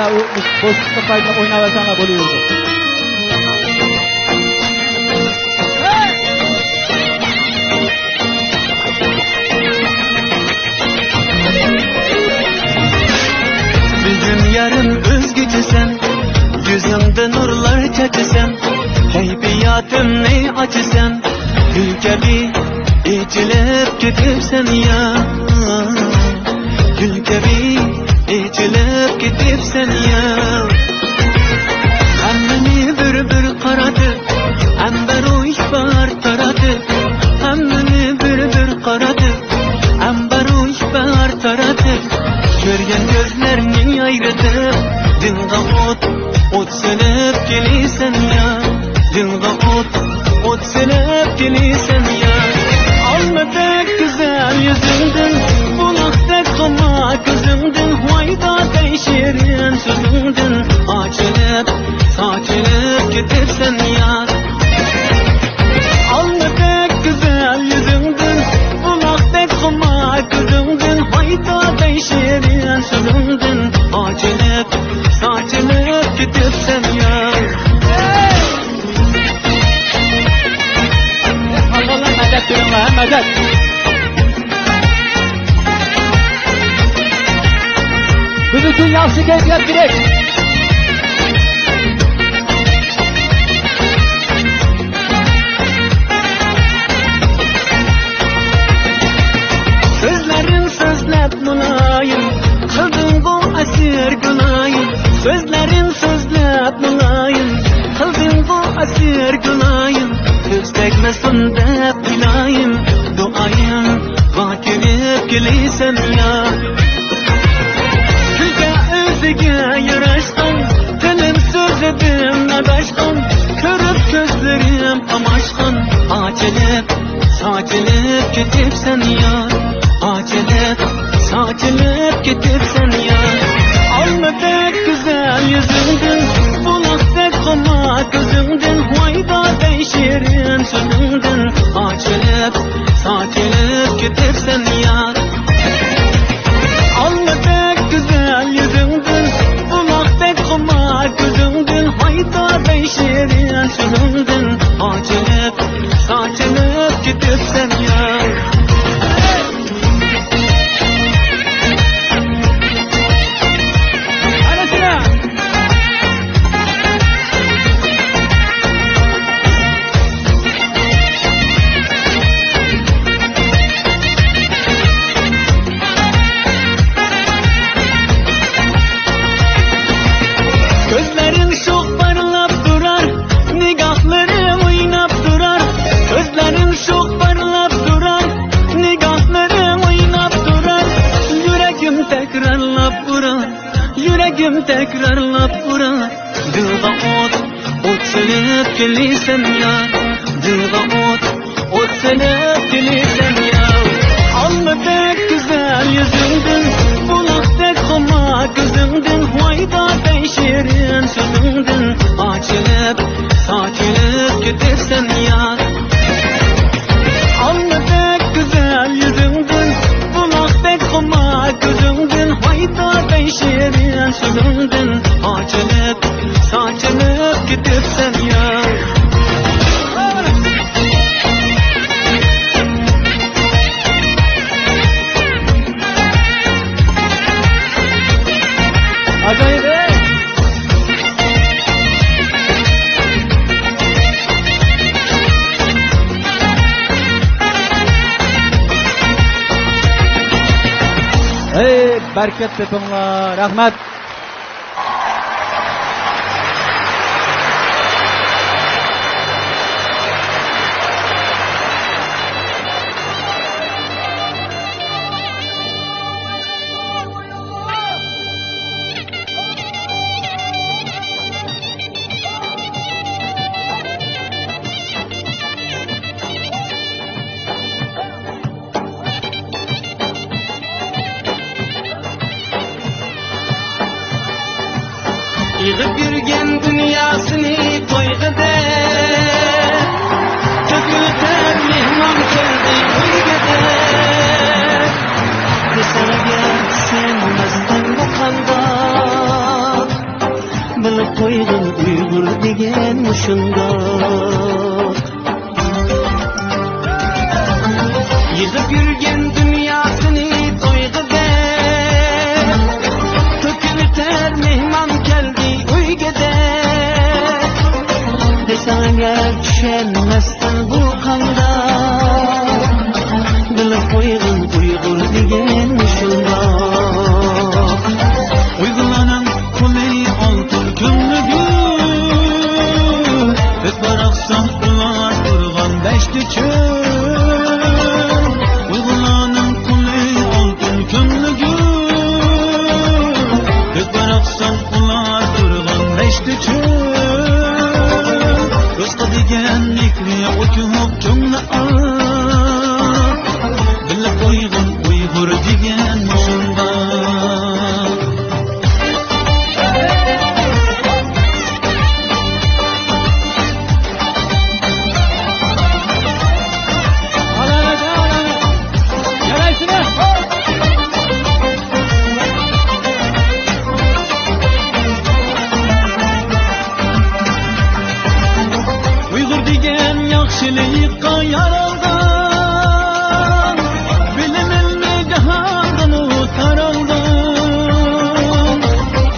Boşlukta payda oynaversana buluyordu. Bugün yarın özgücüsen, yüzümde nurlar çeçesen, heybiyatım ne acısen, gül gibi içilip gidipsen ya. Gül gibi içilip gidipsen ya. Hemmeni bir karadı, ember o ihbar taradı. Hemmeni bir karadı, ember o ihbar taradı. Görgen gözlerini ayrıtıp, dılga ot selep geliysen ya. Dılga ot selep geliysen ya. Almadık güzel yüzündün, bulaktık koma gözündün, hayda değişirin sözündün. Açılıp gidipsen ya. Almadık güzel yüzündün, bulaktık koma gözündün, hayda değişirin sözündün. Açılıp gidipsen ya. Allah'ım medet durun lan medet. Bütün yaxşı keyfiyat direkt. Sözlerin sözlep mulayim, kıldın bu asir günayim. Sözlerin sözlep mulayim, kıldın bu asir günayim. Göz tekmesin dep ilayim, duayım vakilip geliysen ya. Külge özüge yaraşkan, dilim söz edim adaşkan. Körüp gözlerim amaşkan, saçılıp gidipsen ya. Saçılıp gidipsen ya. Almadık güzel yüzündün, bulaktık koma gözündün, hayda değişirin sözündün. Saçılıp gidipsen ya. Almadık güzel yüzündün, bulaktık koma gözündün, hayda değişirin sözündün. Saçılıp gidipsen ya. Gözlerin çok parlap durar, nigahlarım oynap durar. Gözlerin çok parlap durar, nigahlarım oynap durar. Yüreğim tekrarlap vurar, yüreğim tekrarlap vurar. Dılga ot selep geliysen ya. Dılga ot selep geliysen ya. Almadık güzel yüzündün, bulaktık koma gözündün, hayda değişirin sözündün. Saçılıp gidipsen ya. Almadık güzel yüzündün, bulaktık koma gözündün, hayda değişirin sözündün. Saçılıp gidipsen ya. Acayip he. Hey, bereket betonlar, rahmet. Yığıp yürgen dünyasını toygıda, tökülter mehman keldi koygıda. Kısana gelsin mazdan bu kanda, bilip koydum Uygur degen muşundoq. Yig'ib yurgan dunyosini to'yg'ida to'kilitar mehmon keldi uyga desang agar tushunmasdan bu qandoq bilib qo'yg'in Uyg'ur degan shundoq. Uyg'urlarning qo'li oltin ko'mligi biz baraqsan ular turgan dashti cho'l. Uyg'urlarning qo'li oltin ko'mligi biz baraqsan ular turgan dashti cho'l. Do'st deganlikni o'tib ko'ngli bilib qo'yg'in Uyg'ur degan shundoq. Uyg'ur degan yaxshilikqa yaralgan, bilimli jahondan taralgan.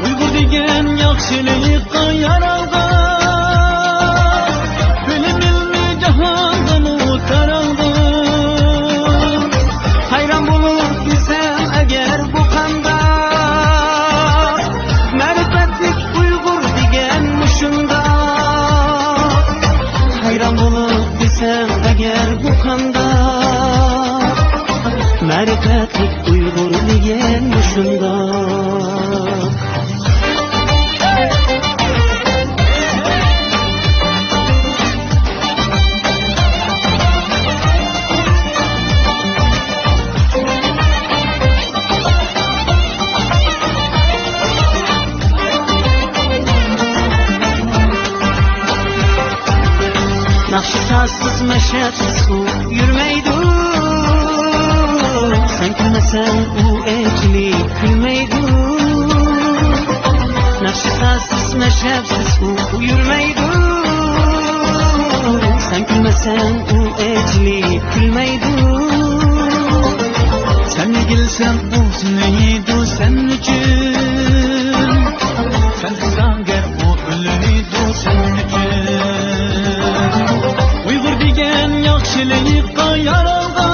Uyg'ur degan yaxshilikqa yaralgan, bilimli jahondan taralgan. Hayron bo'lib desam agar bu qandoq ma'rifatlik Uyg'ur degan shundoq. Hayron bo'lib desam agar bu qandoq ma'rifatlik Uyg'ur degan shundoq. Naqshsizsiz mashatsiz u yurmaydi, sen kulmasang u elchilik kulmaydi. Naqshsizsiz mashatsiz u yurmaydi, sen kulmasang u elchilik kulmaydi. Sen egilsang u sinaydi sen uchun, sen sangar u o'lmaydi sen uchun. Uyg'ur degan yaxshilikqa yaralgan,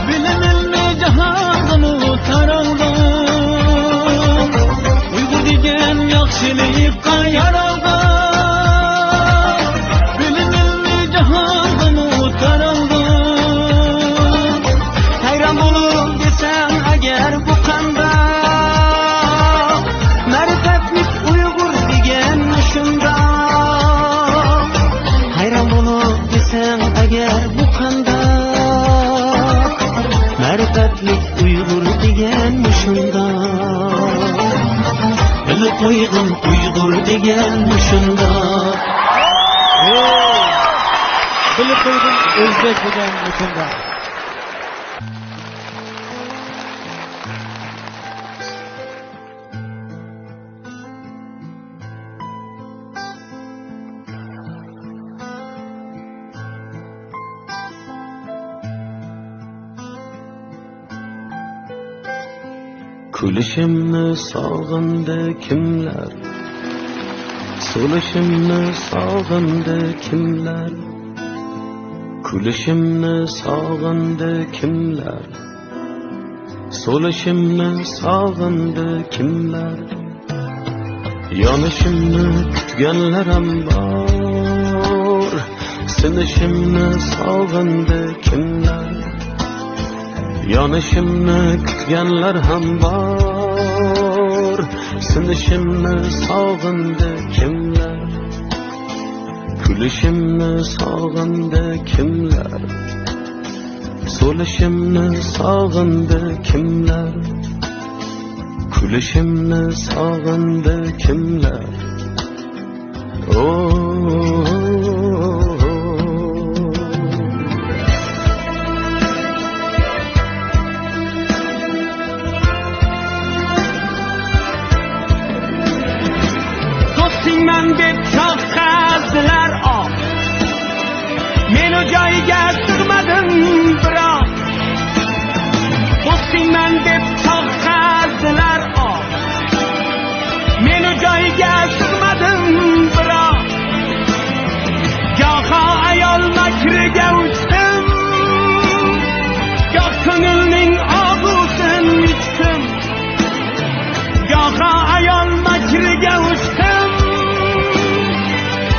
bilimli jahondan taralgan. Uyg'ur degan yaxshilikqa yaralgan, bilimli jahondan taralgan. Hayron bo'lib desam agar bu qandoq ma'rifatlik Uyg'ur degan shundoq. Hayron bo'lib desam agar bu qandoq ma'rifatlik Uyg'ur degan shundoq. Bilib qo'yg'in Uyg'ur degan shundoq. Bilib qo'yg'in o'zbek degan shundoq. Kulishimni sog'indi kimlar, so'lishimni sog'indi kimlar. Kulishimni sog'indi kimlar, so'lishimni sog'indi kimlar. Yonishimni kutganlar ham bor, sinishimni sog'indi kimlar. Yonishimni kutganlar ham bor, sinishimni sog'indi kimlar. Kulishimni sog'indi kimlar, so'lishimni sog'indi kimlar. Kulishimni sog'indi kimlar. do'stiyman deb choq qazdilar oq. Men o joyga sig'madim biroq. Do'stiyman deb choq qazdilar oq. Men o joyga sig'madim biroq. Goho ayol makriga uchdim, goh ko'ngilning og'usini ichdim. Goho ayol makriga uchdim,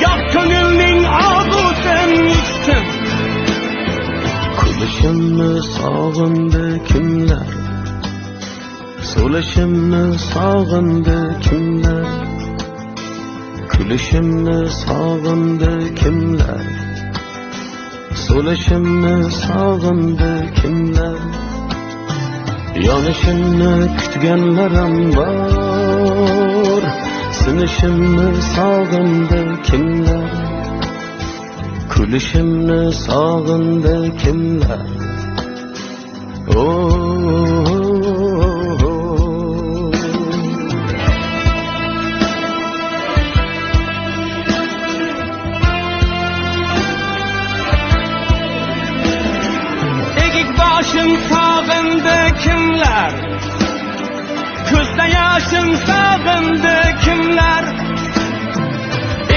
goh ko'ngilning og'usini ichdim. Kulishimni sog'indi kimlar, so'lishimni sog'indi kimlar, kulishimni sog'indi kimlar, so'lishimni sog'indi kimlar, yonishimni kutganlarim bor, sinishimni sog'indi kimlar, kulishimni sog'indi kimlar. Egik boshim sog'indi kimlar, ko'zda yoshim sog'indi kimlar.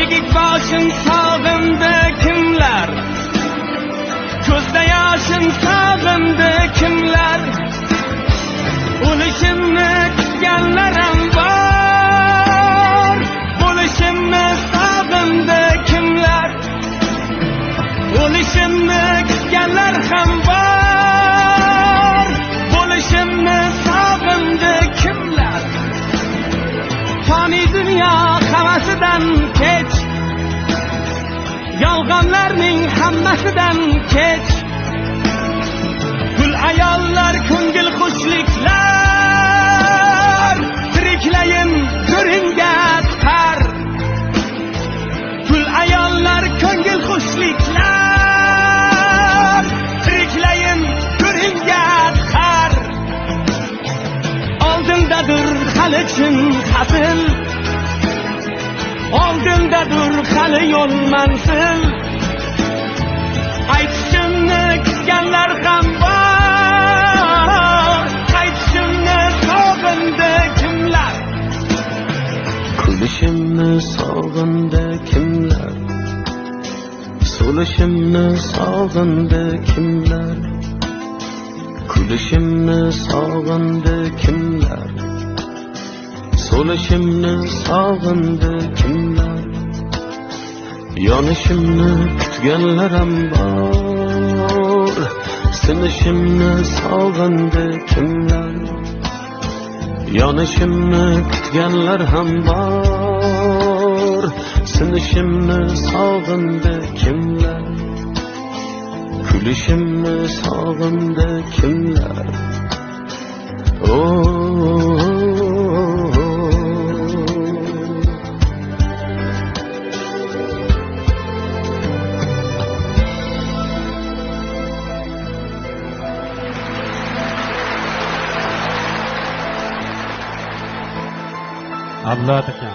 Egik boshim sog'indi kimlar, ko'zda yoshim sog'indi kimlar. O'lishimni kutganlarim bor, bo'lishimni sog'indi kimlar. O'lishimni kutganlar ham bor, bo'lishimni sog'indi kimlar. Fani dunyo havasidan kech, yolg'onlarning hammasidan kech. Gul ayollar, ko'ngil xushliklar, tiriklayin ko'ringa chiqar. Gul ayollar, ko'ngil xushliklar, tiriklayin ko'ringa chiqar. Oldindadir hali chin hazil, oldindadir hali yo'l manzil. Aytishimni kutganlar ham bor, qaytishimni sog'indi kimlar. Kulishimni sog'indi kimlar, so'lishimni sog'indi kimlar, kulishimni sog'indi kimlar, so'lishimni sog'indi kimlar, yonishimni kutganlarim bor, sinishimni sog'indi kimlar, yonishimni kutganlar ham bor, sinishimni sog'indi kimlar, kulishimni sog'indi kimlar. Abdulla aka